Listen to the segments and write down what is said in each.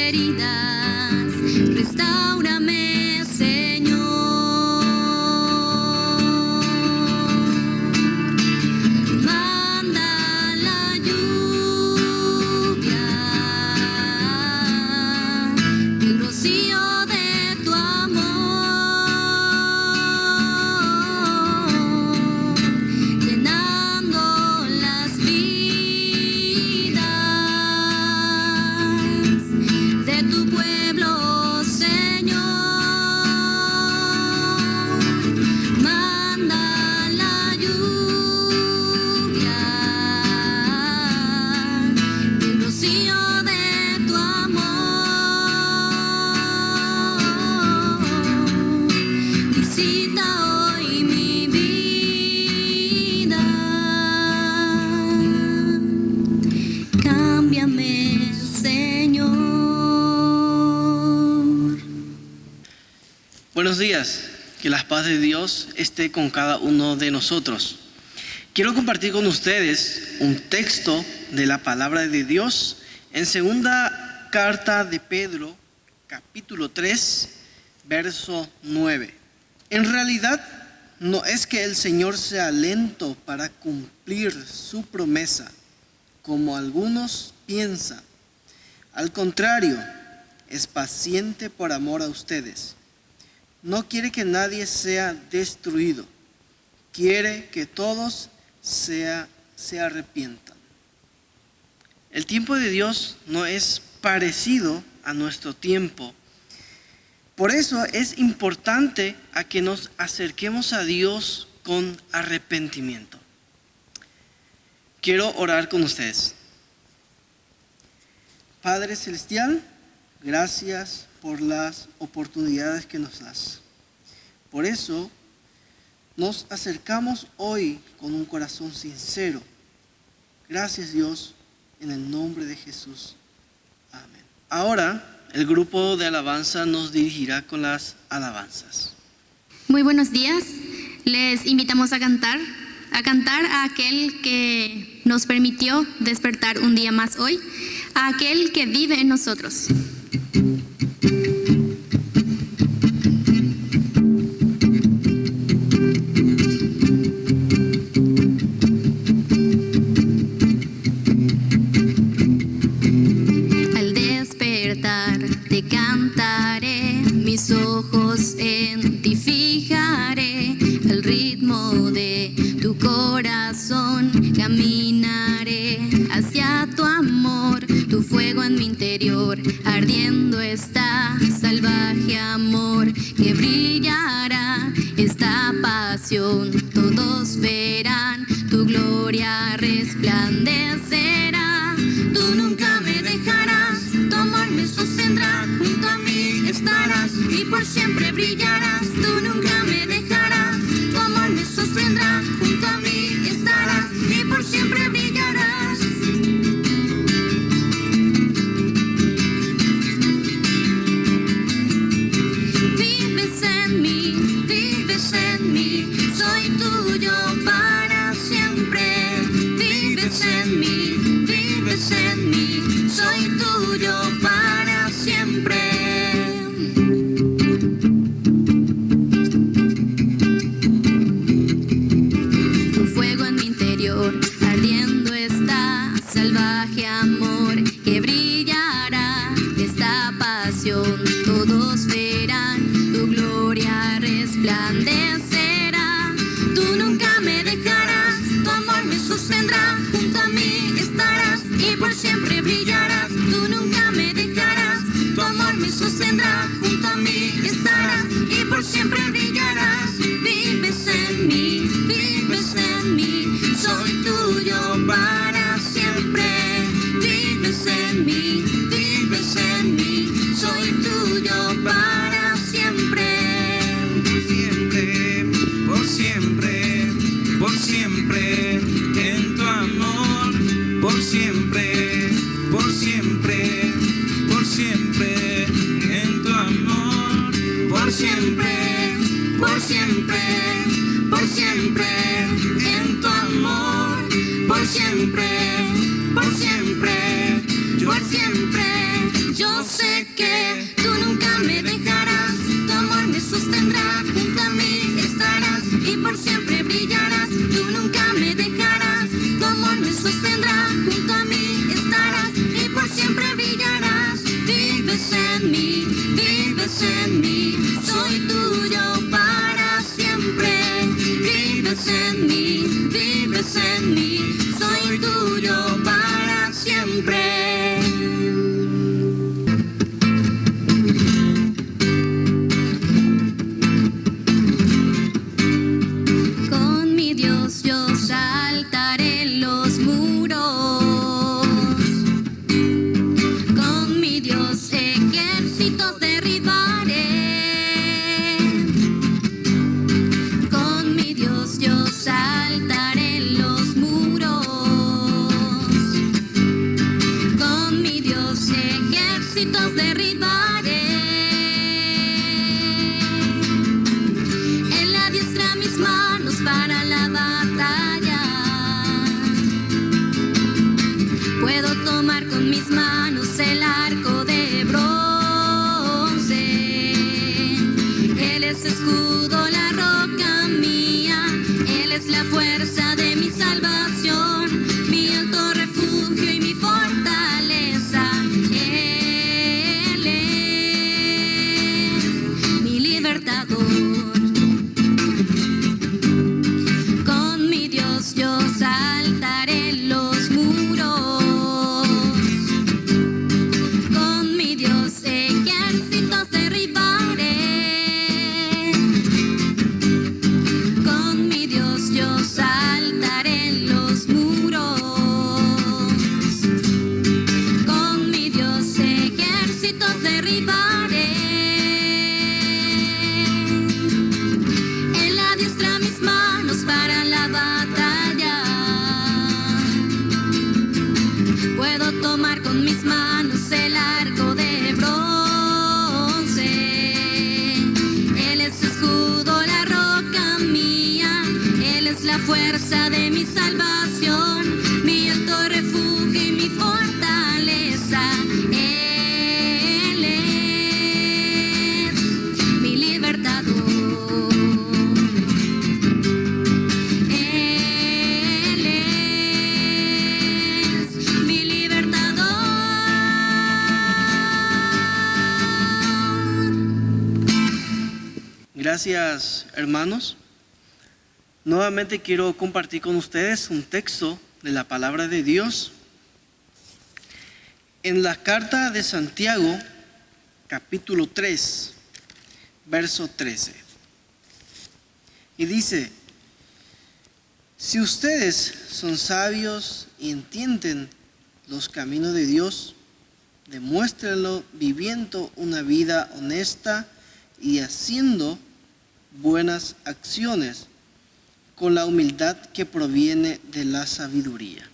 heridas. Restáurame, Señor. Manda la lluvia, el rocío de tu amor, llenando las vidas de tu pueblo, Señor. Manda la lluvia, el rocío de tu amor. Visita hoy mi vida. Cámbiame, Señor. Buenos días, que la paz de Dios esté con cada uno de nosotros. Quiero compartir con ustedes un texto de la palabra de Dios en segunda carta de Pedro, capítulo 3, verso 9. En realidad, no es que el Señor sea lento para cumplir su promesa, como algunos piensan. Al contrario, es paciente por amor a ustedes. No quiere que nadie sea destruido. Quiere que todos se arrepientan. El tiempo de Dios no es parecido a nuestro tiempo. Por eso es importante a que nos acerquemos a Dios con arrepentimiento. Quiero orar con ustedes. Padre Celestial, gracias por las oportunidades que nos das. Por eso nos acercamos hoy con un corazón sincero. Gracias, Dios, en el nombre de Jesús. Amén. Ahora el grupo de alabanza nos dirigirá con las alabanzas. Muy buenos días. Les invitamos a cantar a aquel que nos permitió despertar un día más hoy, a aquel que vive en nosotros. Al despertar te cantaré, mis ojos en ti fijaré, al ritmo de tu corazón caminaré hacia tu amor, tu fuego en mi interior, ardiendo está salvaje amor que brillará esta pasión, todos verán tu gloria resplandecerá. Tú nunca me dejarás, tu amor me sostendrá, junto a mí estarás y por siempre brillarás. Tú nunca me dejarás, tu amor me sostendrá, junto a mí estarás y por siempre brillarás. Vives en mí, soy tuyo para siempre. Vives en mí, soy tuyo para siempre. Tu fuego en mi interior, ardiendo está, salvaje amor que brillará, esta pasión todos verán, tu gloria resplandecerá. Tú nunca me dejarás, tu amor me sostendrá, junto a mí estarás y por siempre brillarás. Tú nunca me dejarás, tu amor me sostendrá, junto a mí estarás y por siempre brillarás. Vives en mí, soy tuyo para siempre. Vives en mí, soy tuyo para siempre. Por siempre, por siempre, en tu amor, por siempre, por siempre, por siempre, en tu amor, por siempre, por siempre, por siempre, en tu amor, por siempre, por siempre, por siempre, yo yo sé que tú nunca me dejarás, tu amor me sostendrá, junto a mí estarás y por siempre brillarás. Tú nunca me dejarás, tu amor me sostendrá, junto a mí estarás y por siempre brillarás. Vives en mí, soy tuyo para siempre. Vives en mí, soy tuyo para siempre. Con mi Dios yo saltaré los muros, con mi Dios ejércitos derribaré, con mi Dios yo saltaré los muros, con mi Dios ejércitos derribaré. Él adiestra mis manos para la batalla, puedo tomar con mis manos el arco de bronce. Él es escudo, la roca mía, Él es la fuerza de mi salvación, mi alto refugio y mi fortaleza. Él es mi libertador. Con mi Dios yo saltaré los muros, con mi Dios ejércitos derribaré, con mi Dios yo saltaré los muros, con mi Dios ejércitos derribaré. Él adiestra mis manos para la batalla, puedo tomar con mis manos el arco de bronce. Él es escudo, la roca mía, Él es la fuerza de mi salvación, mi alto refugio y mi fortaleza. Él es mi libertador. Él es mi libertador. Gracias, hermanos. Nuevamente quiero compartir con ustedes un texto de la palabra de Dios en la carta de Santiago, capítulo 3, verso 13. Y dice: si ustedes son sabios y entienden los caminos de Dios, demuéstrenlo viviendo una vida honesta y haciendo buenas acciones con la humildad que proviene de la sabiduría.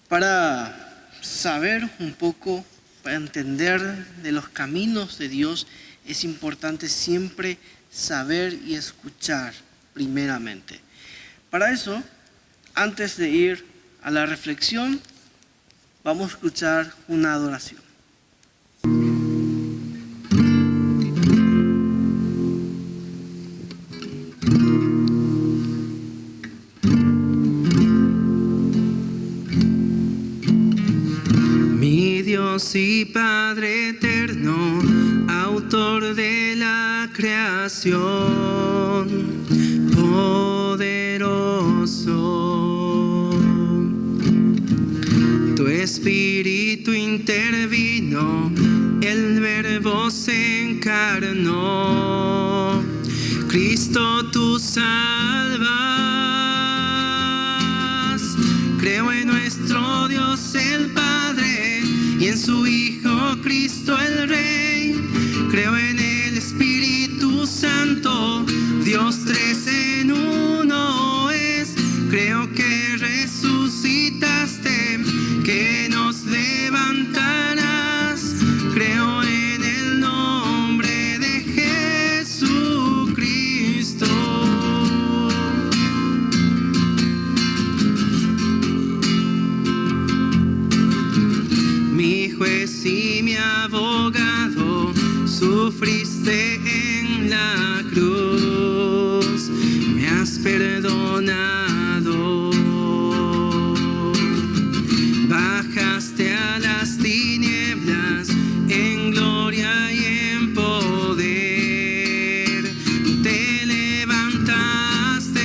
Para saber un poco, para entender de los caminos de Dios, es importante siempre saber y escuchar primeramente. Para eso, antes de ir a la reflexión, vamos a escuchar una adoración. Mi Dios y Padre eterno, autor de la creación, poderoso, tu espíritu intervino, el Verbo se encarnó, Cristo tú salvas. Creo en nuestro Dios el Padre y en su Hijo Cristo el Rey. Creo en el Espíritu Santo, Dios tres en uno es. Creo que resucitaste, que nos levantarás. Creo en el nombre de Jesucristo. Mi juez y abogado, sufriste en la cruz, me has perdonado. Bajaste a las tinieblas en gloria y en poder, te levantaste.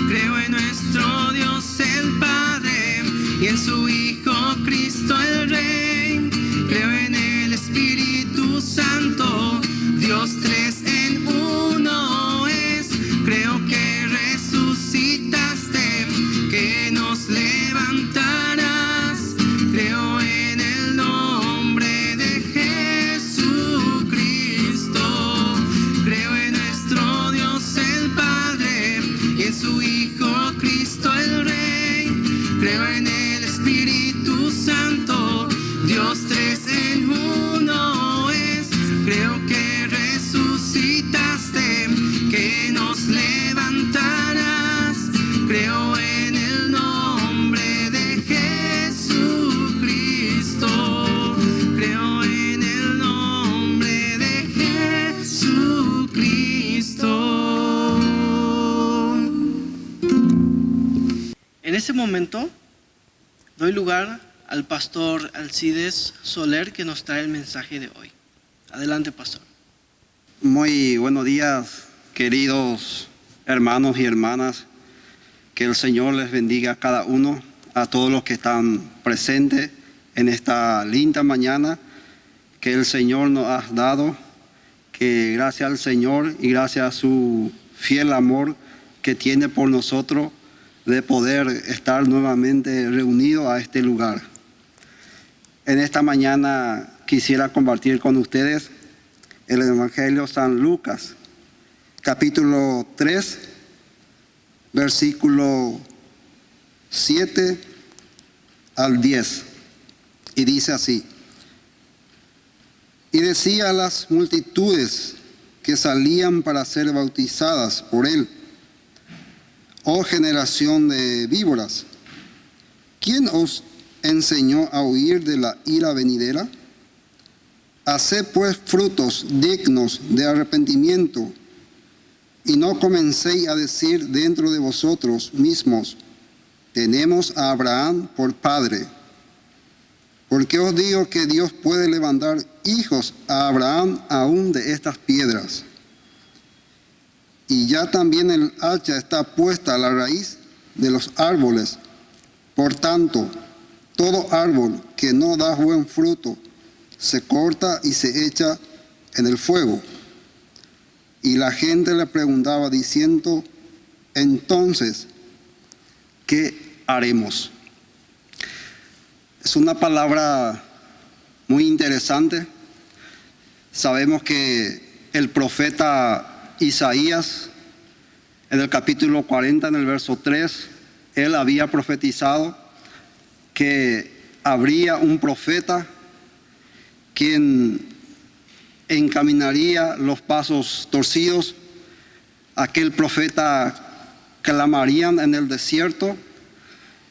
Creo en nuestro Dios el Padre y en su Hijo Cristo el Rey. Creo en el Espíritu Santo, Dios tres en uno es. Creo que resucitaste, que nos levantarás. Creo en el nombre de Jesucristo. Creo en nuestro Dios el Padre y en su Hijo Cristo el Rey. Creo en el Espíritu Santo, Dios tres en uno es. Creo que resucitaste, que nos levantarás. Creo en el nombre de Jesucristo. Creo en el nombre de Jesucristo. En ese momento doy lugar al pastor Alcides Soler, que nos trae el mensaje de hoy. Adelante, pastor. Muy buenos días, queridos hermanos y hermanas. Que el Señor les bendiga a cada uno, a todos los que están presentes en esta linda mañana que el Señor nos ha dado. Que gracias al Señor y gracias a su fiel amor que tiene por nosotros, de poder estar nuevamente reunidos a este lugar. En esta mañana quisiera compartir con ustedes el Evangelio San Lucas, capítulo 3, versículo 7 al 10. Y dice así: y decía a las multitudes que salían para ser bautizadas por él: oh generación de víboras, ¿quién os enseñó a huir de la ira venidera? Haced pues frutos dignos de arrepentimiento, y no comencéis a decir dentro de vosotros mismos: tenemos a Abraham por padre. Porque os digo que Dios puede levantar hijos a Abraham aún de estas piedras. Y ya también el hacha está puesta a la raíz de los árboles. Por tanto, todo árbol que no da buen fruto se corta y se echa en el fuego. Y la gente le preguntaba diciendo: entonces, ¿qué haremos? Es una palabra muy interesante. Sabemos que el profeta Isaías, en el capítulo 40, en el verso 3, él había profetizado que habría un profeta quien encaminaría los pasos torcidos. Aquel profeta clamarían en el desierto.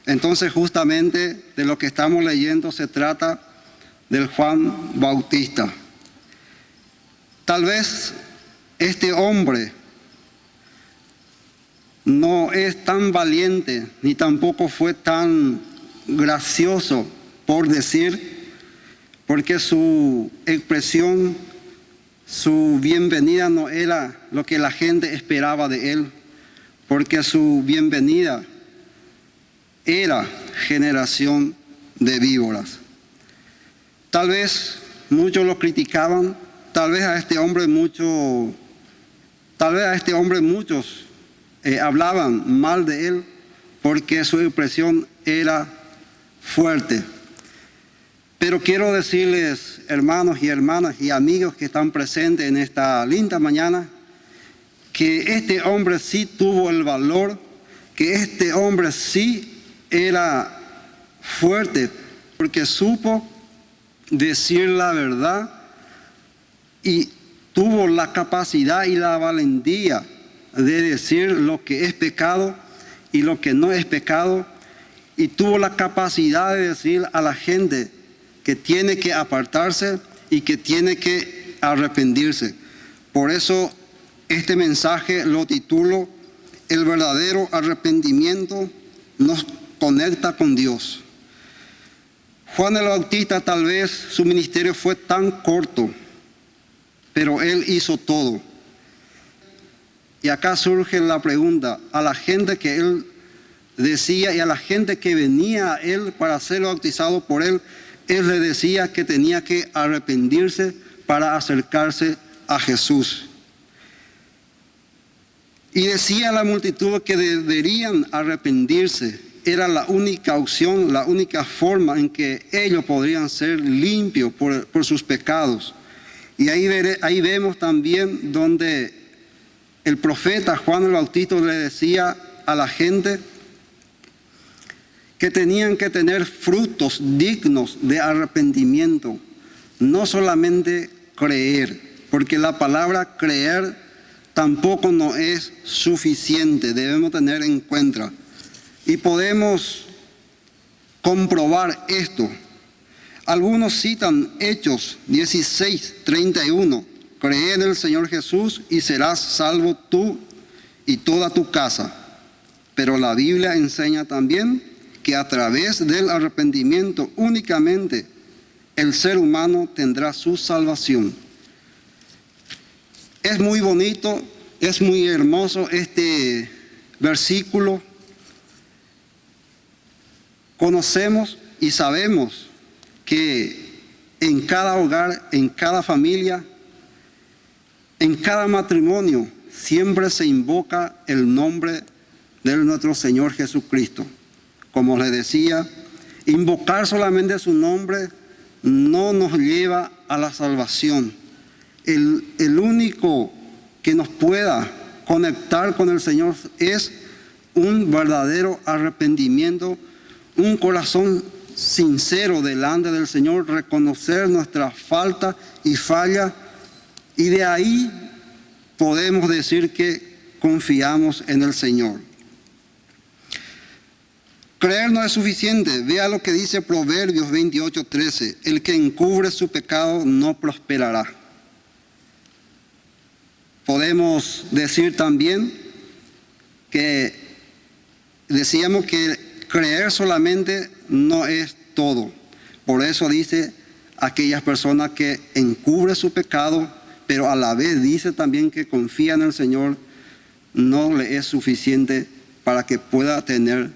Entonces, justamente de lo que estamos leyendo se trata del Juan Bautista. Tal vez este hombre no es tan valiente ni tampoco fue tan gracioso, por decir, porque su expresión, su bienvenida no era lo que la gente esperaba de él, porque su bienvenida era generación de víboras. Tal vez muchos lo criticaban, tal vez a este hombre muchos hablaban mal de él, porque su expresión era fuerte. Pero quiero decirles, hermanos y hermanas y amigos que están presentes en esta linda mañana, que este hombre sí tuvo el valor, que este hombre sí era fuerte, porque supo decir la verdad y tuvo la capacidad y la valentía de decir lo que es pecado y lo que no es pecado, y tuvo la capacidad de decir a la gente que tiene que apartarse y que tiene que arrepentirse. Por eso este mensaje lo titulo El verdadero arrepentimiento nos conecta con Dios. Juan el Bautista, tal vez su ministerio fue tan corto, pero él hizo todo. Y acá surge la pregunta, a la gente que él decía y a la gente que venía a él para ser bautizado por él, él le decía que tenía que arrepentirse para acercarse a Jesús. Y decía a la multitud que deberían arrepentirse. Era la única opción, la única forma en que ellos podrían ser limpios por sus pecados. Y ahí vemos también donde el profeta Juan el Bautista le decía a la gente que tenían que tener frutos dignos de arrepentimiento, no solamente creer, porque la palabra creer tampoco no es suficiente, debemos tener en cuenta. Y podemos comprobar esto. Algunos citan Hechos 16:31, cree en el Señor Jesús y serás salvo tú y toda tu casa. Pero la Biblia enseña también que a través del arrepentimiento únicamente el ser humano tendrá su salvación. Es muy bonito, es muy hermoso este versículo. Conocemos y sabemos que en cada hogar, en cada familia, en cada matrimonio, siempre se invoca el nombre de nuestro Señor Jesucristo. Como les decía, invocar solamente su nombre no nos lleva a la salvación. El único que nos pueda conectar con el Señor es un verdadero arrepentimiento, un corazón sincero delante del Señor, reconocer nuestra falta y falla, y de ahí podemos decir que confiamos en el Señor. Creer no es suficiente. Vea lo que dice Proverbios 28:13. El que encubre su pecado no prosperará. Podemos decir también que decíamos que creer solamente no es todo. Por eso dice aquellas personas que encubren su pecado, pero a la vez dice también que confía en el Señor, no le es suficiente para que pueda tener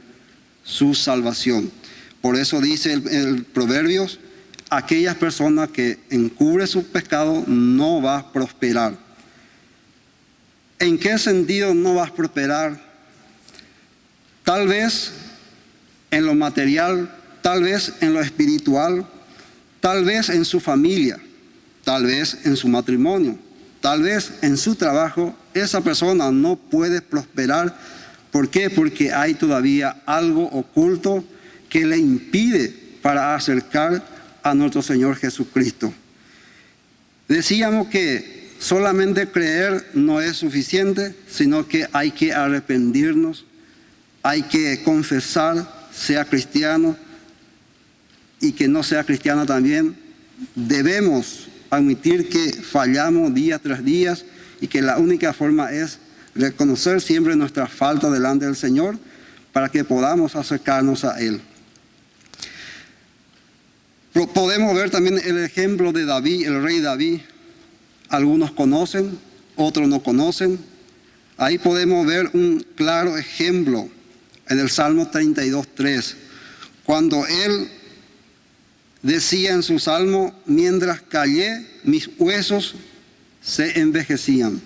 su salvación. Por eso dice el Proverbios, aquellas personas que encubren su pecado no va a prosperar. ¿En qué sentido no va a prosperar? Tal vez en lo material, tal vez en lo espiritual, tal vez en su familia, tal vez en su matrimonio, tal vez en su trabajo. Esa persona no puede prosperar. ¿Por qué? Porque hay todavía algo oculto que le impide para acercar a nuestro Señor Jesucristo. Decíamos que solamente creer no es suficiente, sino que hay que arrepentirnos, hay que confesar, sea cristiano y que no sea cristiano también. Debemos admitir que fallamos día tras día y que la única forma es reconocer siempre nuestra falta delante del Señor para que podamos acercarnos a Él. Podemos ver también el ejemplo de David, el rey David. Algunos conocen, otros no conocen. Ahí podemos ver un claro ejemplo en el Salmo 32:3, cuando él decía en su salmo: mientras callé, mis huesos se envejecían.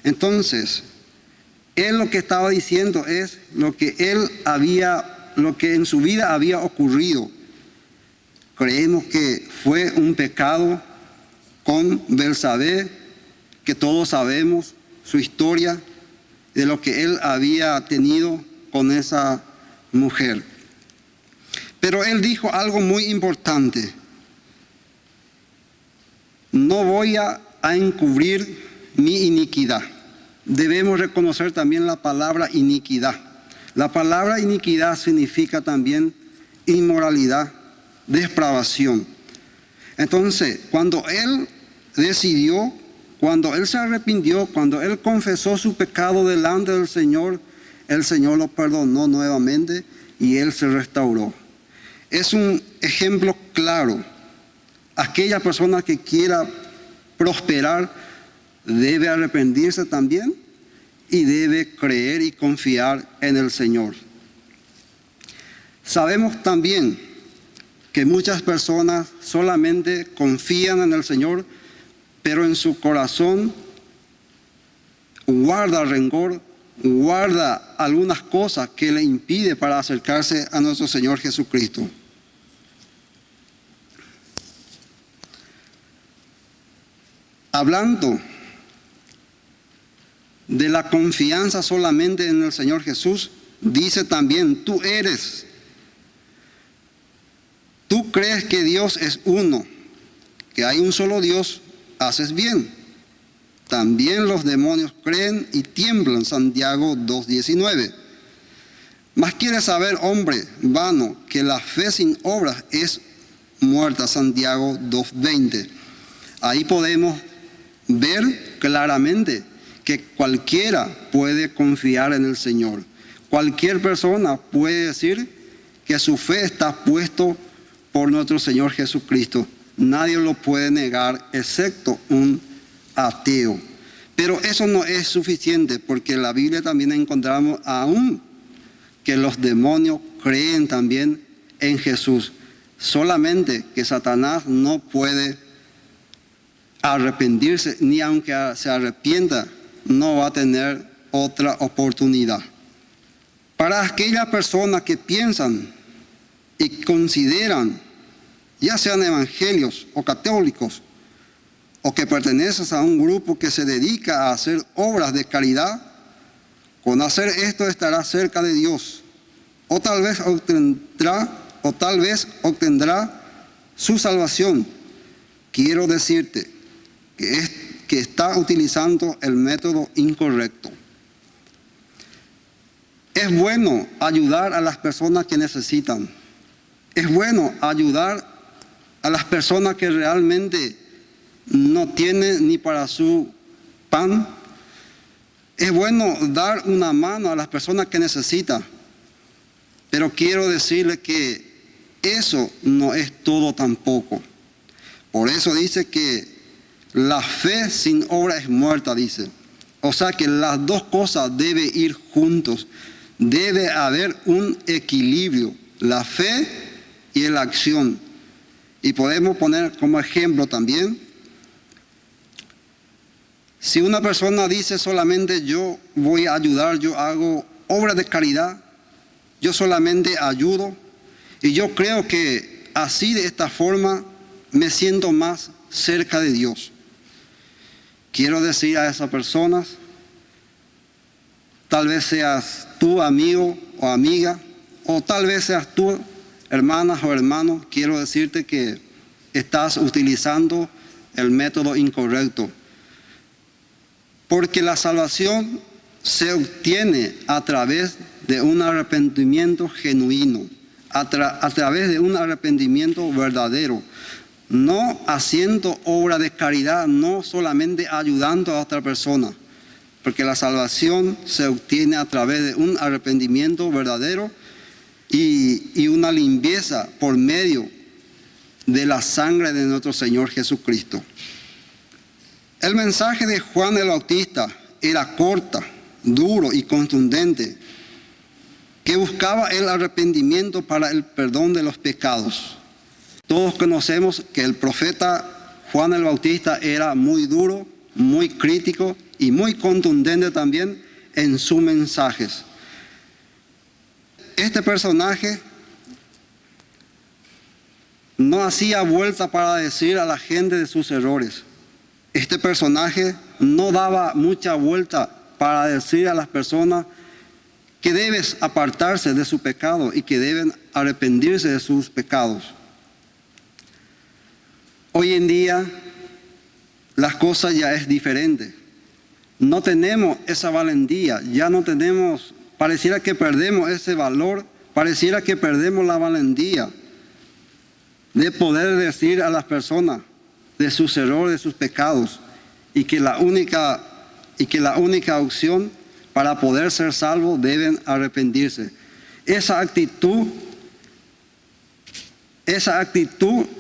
Entonces, él lo que estaba diciendo es lo que en su vida había ocurrido. Creemos que fue un pecado con Betsabé, que todos sabemos su historia de lo que él había tenido con esa mujer. Pero él dijo algo muy importante: no voy a encubrir mi iniquidad. Debemos reconocer también la palabra iniquidad. La palabra iniquidad significa también inmoralidad, depravación. Entonces, cuando él decidió, cuando él se arrepintió, cuando él confesó su pecado delante del Señor, el Señor lo perdonó nuevamente y él se restauró. Es un ejemplo claro. Aquella persona que quiera prosperar debe arrepentirse también y debe creer y confiar en el Señor. Sabemos también que muchas personas solamente confían en el Señor, pero en su corazón guarda rencor, guarda algunas cosas que le impiden para acercarse a nuestro Señor Jesucristo. Hablando de la confianza solamente en el Señor Jesús, dice también, tú crees que Dios es uno, que hay un solo Dios, haces bien. También los demonios creen y tiemblan, Santiago 2:19. Mas quieres saber, hombre vano, que la fe sin obras es muerta, Santiago 2:20. Ahí podemos ver claramente que cualquiera puede confiar en el Señor. Cualquier persona puede decir que su fe está puesto por nuestro Señor Jesucristo. Nadie lo puede negar excepto un ateo. Pero eso no es suficiente, porque en la Biblia también encontramos aún que los demonios creen también en Jesús. Solamente que Satanás no puede arrepentirse, ni aunque se arrepienta, no va a tener otra oportunidad. Para aquellas personas que piensan y consideran, ya sean evangelios o católicos, o que pertenecen a un grupo que se dedica a hacer obras de caridad, con hacer esto estará cerca de Dios, o tal vez obtendrá su salvación. Quiero decirte que está utilizando el método incorrecto. Es bueno ayudar a las personas que necesitan. Es bueno ayudar a las personas que realmente no tienen ni para su pan. Es bueno dar una mano a las personas que necesitan. Pero quiero decirles que eso no es todo tampoco. Por eso dice que la fe sin obra es muerta, dice. O sea que las dos cosas deben ir juntos. Debe haber un equilibrio, la fe y la acción. Y podemos poner como ejemplo también, si una persona dice solamente yo voy a ayudar, yo hago obras de caridad, yo solamente ayudo, y yo creo que así de esta forma me siento más cerca de Dios. Quiero decir a esas personas, tal vez seas tú amigo o amiga, o tal vez seas tú hermanas o hermanos, quiero decirte que estás utilizando el método incorrecto. Porque la salvación se obtiene a través de un arrepentimiento genuino, a través de un arrepentimiento verdadero. No haciendo obra de caridad, no solamente ayudando a otra persona. Porque la salvación se obtiene a través de un arrepentimiento verdadero y una limpieza por medio de la sangre de nuestro Señor Jesucristo. El mensaje de Juan el Bautista era corto, duro y contundente, que buscaba el arrepentimiento para el perdón de los pecados. Todos conocemos que el profeta Juan el Bautista era muy duro, muy crítico y muy contundente también en sus mensajes. Este personaje no hacía vuelta para decir a la gente de sus errores. Este personaje no daba mucha vuelta para decir a las personas que deben apartarse de su pecado y que deben arrepentirse de sus pecados. Hoy en día las cosas ya es diferente. No tenemos esa valentía, ya no tenemos pareciera que perdemos ese valor, pareciera que perdemos la valentía de poder decir a las personas de sus errores, de sus pecados, y que la única opción para poder ser salvos deben arrepentirse. Esa actitud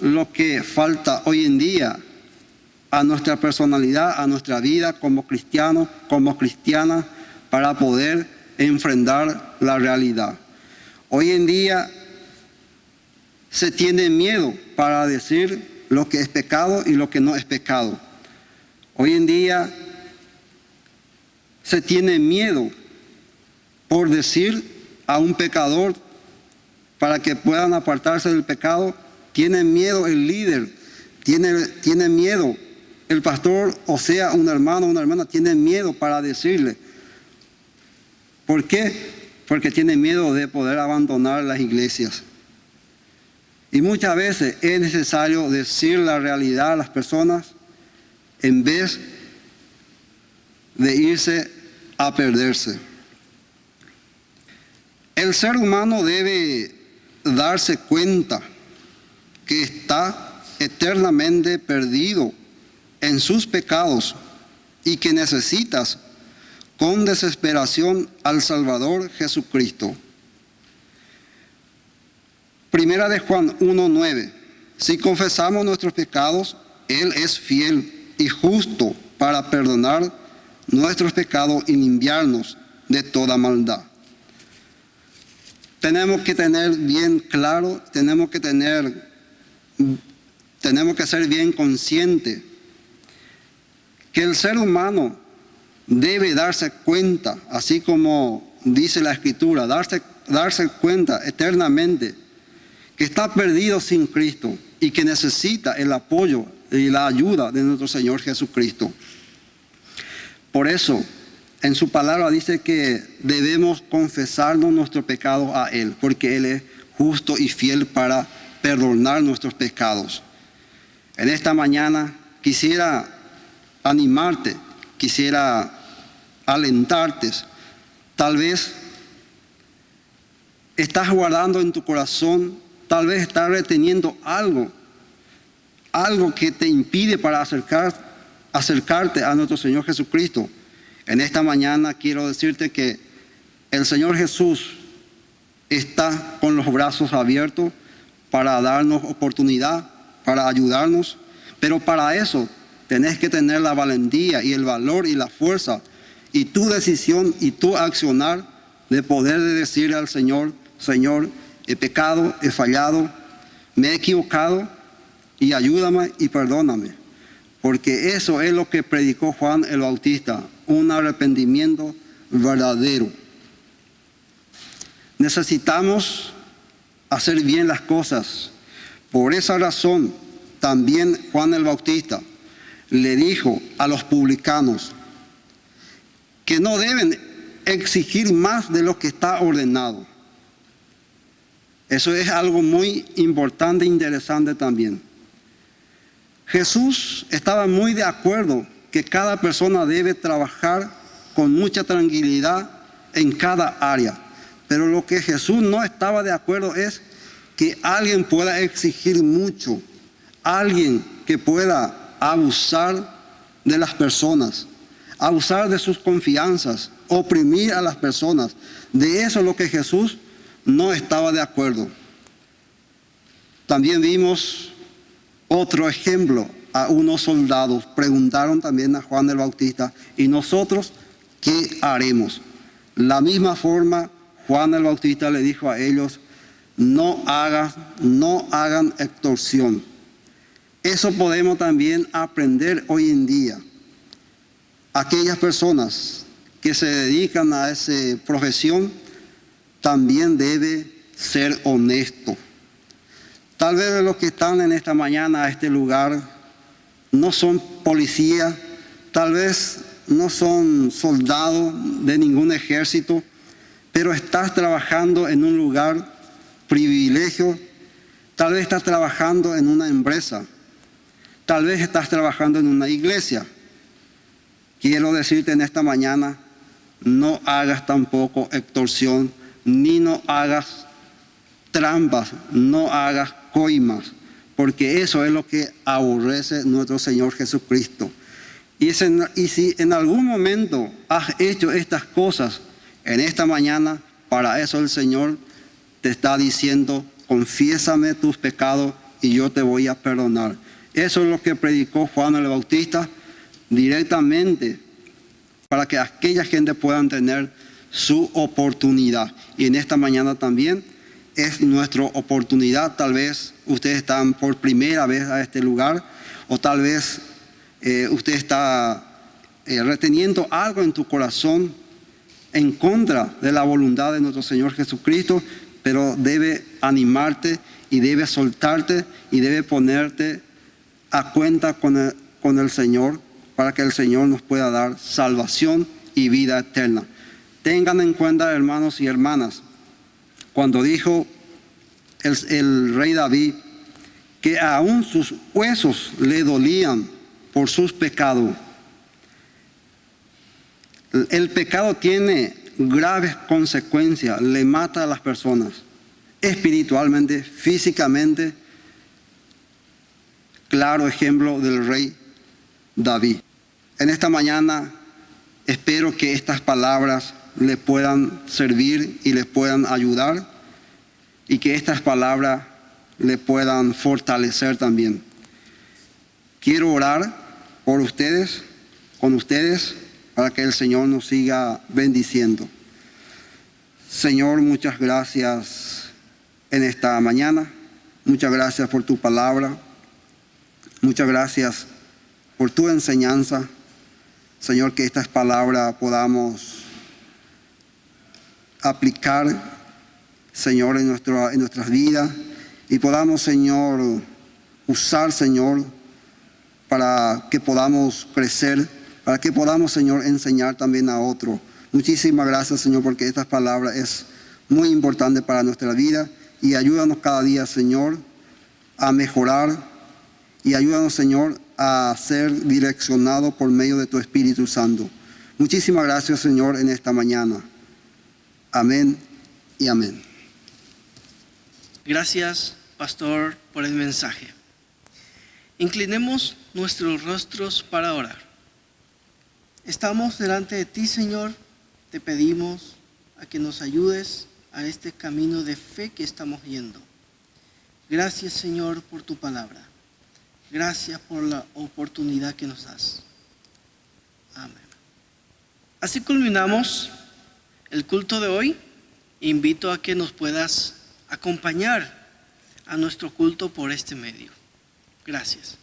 lo que falta hoy en día a nuestra personalidad, a nuestra vida como cristianos, como cristianas, para poder enfrentar la realidad. Hoy en día se tiene miedo para decir lo que es pecado y lo que no es pecado. Hoy en día se tiene miedo por decir a un pecador para que puedan apartarse del pecado. Tiene miedo el líder, tiene miedo el pastor, o sea, un hermano o una hermana, tiene miedo para decirle. ¿Por qué? Porque tiene miedo de poder abandonar las iglesias. Y muchas veces es necesario decir la realidad a las personas en vez de irse a perderse. El ser humano debe darse cuenta que está eternamente perdido en sus pecados y que necesitas con desesperación al Salvador Jesucristo. Primera de Juan 1:9. Si confesamos nuestros pecados, Él es fiel y justo para perdonar nuestros pecados y limpiarnos de toda maldad. Tenemos que tener bien claro, tenemos que ser bien conscientes que el ser humano debe darse cuenta, así como dice la Escritura, darse cuenta eternamente que está perdido sin Cristo y que necesita el apoyo y la ayuda de nuestro Señor Jesucristo. Por eso, en su palabra dice que debemos confesarnos nuestros pecados a Él, porque Él es justo y fiel para perdonar nuestros pecados. En esta mañana quisiera animarte, quisiera alentarte. Tal vez estás guardando en tu corazón, tal vez estás reteniendo algo que te impide para acercarte a nuestro Señor Jesucristo. En esta mañana quiero decirte que el Señor Jesús está con los brazos abiertos para darnos oportunidad, para ayudarnos, pero para eso tenés que tener la valentía y el valor y la fuerza y tu decisión y tu accionar de poder decirle al Señor: Señor, he pecado, he fallado, me he equivocado y ayúdame y perdóname. Porque eso es lo que predicó Juan el Bautista, un arrepentimiento verdadero. Necesitamos hacer bien las cosas. Por esa razón, también Juan el Bautista le dijo a los publicanos que no deben exigir más de lo que está ordenado. Eso es algo muy importante e interesante también. Jesús estaba muy de acuerdo que cada persona debe trabajar con mucha tranquilidad en cada área. Pero lo que Jesús no estaba de acuerdo es que alguien pueda exigir mucho, alguien que pueda abusar de las personas, abusar de sus confianzas, oprimir a las personas. De eso es lo que Jesús no estaba de acuerdo. También vimos otro ejemplo. A unos soldados preguntaron también a Juan el Bautista: ¿y nosotros qué haremos? La misma forma, Juan el Bautista le dijo a ellos: no hagan extorsión. Eso podemos también aprender hoy en día. Aquellas personas que se dedican a esa profesión también debe ser honesto. Tal vez los que están en esta mañana a este lugar no son policías, tal vez no son soldados de ningún ejército, pero estás trabajando en un lugar privilegio, tal vez estás trabajando en una empresa, tal vez estás trabajando en una iglesia. Quiero decirte en esta mañana no hagas tampoco extorsión, ni no hagas trampas, no hagas coimas, porque eso es lo que aborrece nuestro Señor Jesucristo. Y si en algún momento has hecho estas cosas, en esta mañana, para eso el Señor te está diciendo: confiésame tus pecados y yo te voy a perdonar. Eso es lo que predicó Juan el Bautista directamente, para que aquella gente puedan tener su oportunidad. Y en esta mañana también es nuestra oportunidad. Tal vez ustedes están por primera vez a este lugar, o tal vez usted está reteniendo algo en tu corazón en contra de la voluntad de nuestro Señor Jesucristo, pero debe animarte y debe soltarte y debe ponerte a cuenta con el Señor, para que el Señor nos pueda dar salvación y vida eterna. Tengan en cuenta, hermanos y hermanas, cuando dijo el rey David que aún sus huesos le dolían por sus pecados. El pecado tiene graves consecuencias, le mata a las personas, espiritualmente, físicamente. Claro ejemplo del rey David. En esta mañana espero que estas palabras le puedan servir y les puedan ayudar, y que estas palabras le puedan fortalecer también. Quiero orar por ustedes, con ustedes, para que el Señor nos siga bendiciendo. Señor, muchas gracias en esta mañana. Muchas gracias por tu palabra. Muchas gracias por tu enseñanza. Señor, que estas palabras podamos aplicar, Señor, en nuestras vidas, y podamos, Señor, usar, Señor, para que podamos crecer, para que podamos, Señor, enseñar también a otros. Muchísimas gracias, Señor, porque estas palabras es muy importante para nuestra vida, y ayúdanos cada día, Señor, a mejorar, y ayúdanos, Señor, a ser direccionados por medio de tu Espíritu Santo. Muchísimas gracias, Señor, en esta mañana. Amén y amén. Gracias, pastor, por el mensaje. Inclinemos nuestros rostros para orar. Estamos delante de ti, Señor. Te pedimos a que nos ayudes a este camino de fe que estamos yendo. Gracias, Señor, por tu palabra. Gracias por la oportunidad que nos das. Amén. Así culminamos el culto de hoy. Invito a que nos puedas acompañar a nuestro culto por este medio. Gracias.